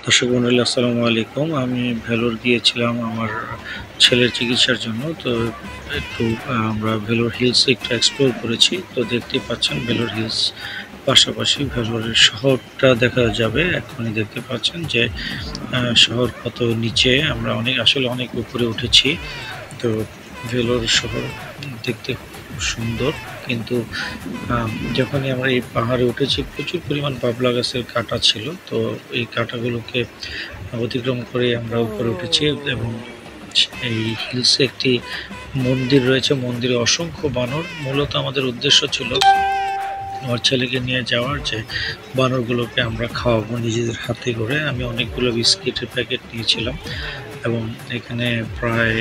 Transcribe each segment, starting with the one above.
দর্শক মন্ডলী আসসালামু আলাইকুম। আমি ভেলোর গিয়েছিলাম আমার ছেলের চিকিৎসার জন্য। তো একটু আমরা ভেলোর হিলস একটু এক্সপ্লোর করেছি। তো দেখতেই পাচ্ছেন ভেলোর হিলস, পাশাপাশি ভেলোরের শহরটা দেখা যাবে। এখনই দেখতে পাচ্ছেন যে শহর কত নিচে, আমরা আসলে অনেক উপরে উঠেছি। তো ভেলোর শহর দেখতে খুব সুন্দর, কিন্তু যখনই আমরা এই পাহাড়ে উঠেছি প্রচুর পরিমাণ বাবলা গাছের কাঁটা ছিল। তো এই কাঁটাগুলোকে অতিক্রম করে আমরা উপরে উঠেছি এবং এই হিলসে একটি মন্দির রয়েছে। মন্দিরে অসংখ্য বানর। মূলত আমাদের উদ্দেশ্য ছিল আমার ছেলেকে নিয়ে যাওয়ার, যে বানরগুলোকে আমরা খাওয়াবো নিজেদের হাতে করে। আমি অনেকগুলো বিস্কিটের প্যাকেট নিয়েছিলাম এবং এখানে প্রায়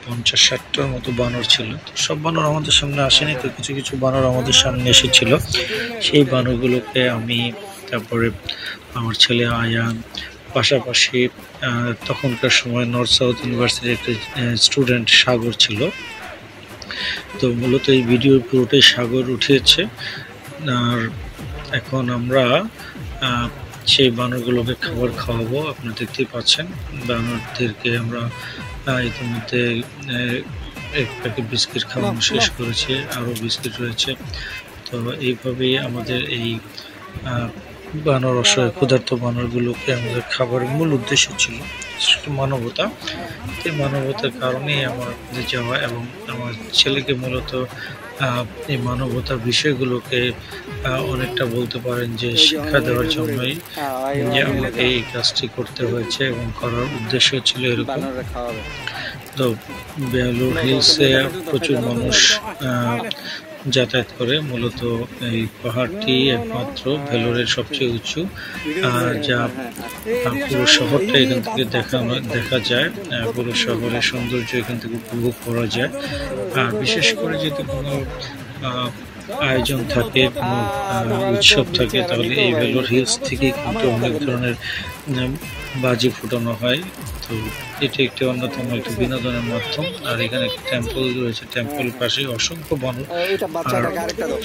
৫০-৬০টার মতো বানর ছিল। তো সব বানর আমাদের সামনে আসেনি, তো কিছু কিছু বানর আমাদের সামনে এসেছিল। সেই বানরগুলোকে আমি, তারপরে আমার ছেলে আয়ান, পাশাপাশি তখনকার সময় নর্থ সাউথ ইউনিভার্সিটির একটা স্টুডেন্ট সাগর ছিল। তো মূলত এই ভিডিওর পুরোটাই সাগর উঠিয়েছে। আর এখন আমরা সেই বানরগুলোকে খাবার খাওয়াবো। আপনারা দেখতেই পাচ্ছেন বানরদেরকে আমরা ইতিমধ্যে এক প্যাকেট বিস্কিট খাওয়ানো শেষ করেছি, আরও বিস্কিট রয়েছে। তো এইভাবেই আমাদের এই বানর, অসহায় ক্ষুধার্ত বানরগুলোকে আমাদের খাবারের মূল উদ্দেশ্য ছিল মানবতা। এই মানবতার কারণেই আমার যাওয়া এবং আমার ছেলেকে মূলত এই মানবতার বিষয়গুলোকে অনেকটা বলতে পারেন যে শিক্ষা দেওয়ার জন্যই যে আমাকে এই কাজটি করতে হয়েছে এবং করার উদ্দেশ্য ছিল এরকম। তো ভেলোর হিলসে প্রচুর মানুষ যাতায়াত করে। মূলত এই পাহাড়টি একমাত্র ভেলোরের সবচেয়ে উঁচু, যা পুরো শহরটা এখান থেকে দেখা যায়। পুরো শহরের সৌন্দর্য এখান থেকে উপভোগ করা যায়। আর বিশেষ করে যদি কোনো আয়োজন থাকে, কোনো উৎসব থাকে, তাহলে এই ভেলোর হিলস থেকে কিন্তু অনেক ধরনের বাজি ফুটানো হয়। তো এটি একটি অন্যতম একটি বিনোদনের মাধ্যম। আর এখানে একটি টেম্পল রয়েছে, টেম্পলের পাশে অসংখ্য বানর। আর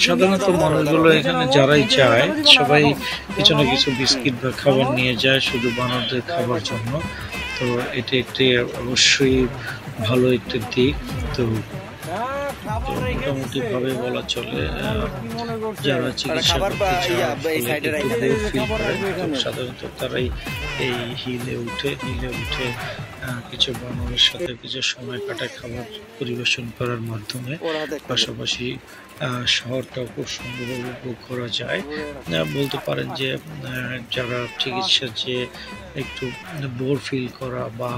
সাধারণত মানুষগুলো এখানে যারাই যায় সবাই কিছু না কিছু বিস্কিট বা খাবার নিয়ে যায় শুধু বানরদের খাবার জন্য। তো এটি একটি অবশ্যই ভালো একটি দিক। তো মোটামুটি ভাবে বলা চলে, যারা চিকিৎসা করতে চায় একটু বোর ফিল করে, সাধারণত তারাই এই হিলে উঠে কিছু বানরের সাথে কিছু সময় কাটায় খাবার পরিবেশন করার মাধ্যমে। পাশাপাশি শহরটাও খুব সুন্দরভাবে উপভোগ করা যায়। বলতে পারেন যে যারা চিকিৎসা যে একটু বোর ফিল করা বা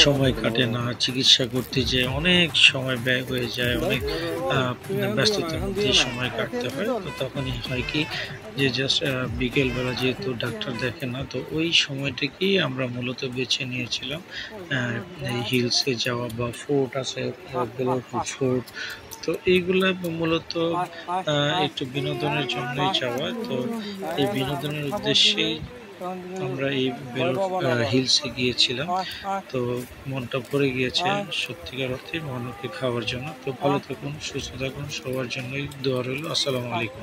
সময় কাটে না, চিকিৎসা করতে যে অনেক সময় ব্যয় হয়ে যায়, অনেক ব্যস্ততার মধ্যে সময় কাটতে হয়। তো তখনই হয় কি যে জাস্ট বিকেলবেলা, যেহেতু ডাক্তার দেখে না, তো ওই সময়টাকেই আমরা মূলত বেছে নিয়েছিলাম এই হিলসে যাওয়া। বা ফোর্ট আছে, ভেলোর ফোর্ট, তো এইগুলা মূলত একটু বিনোদনের জন্যই যাওয়া। তো এই বিনোদনের উদ্দেশ্যেই আমরা এই ভেলোর হিলসে গিয়েছিলাম। তো মনটা ভরে গিয়েছে সত্যিকার অর্থে বানরকে খাওয়ার জন্য। তো ভালো থাকুন, সুস্থ থাকুন, সবার জন্যই দোয়া রইল। আসসালামু আলাইকুম।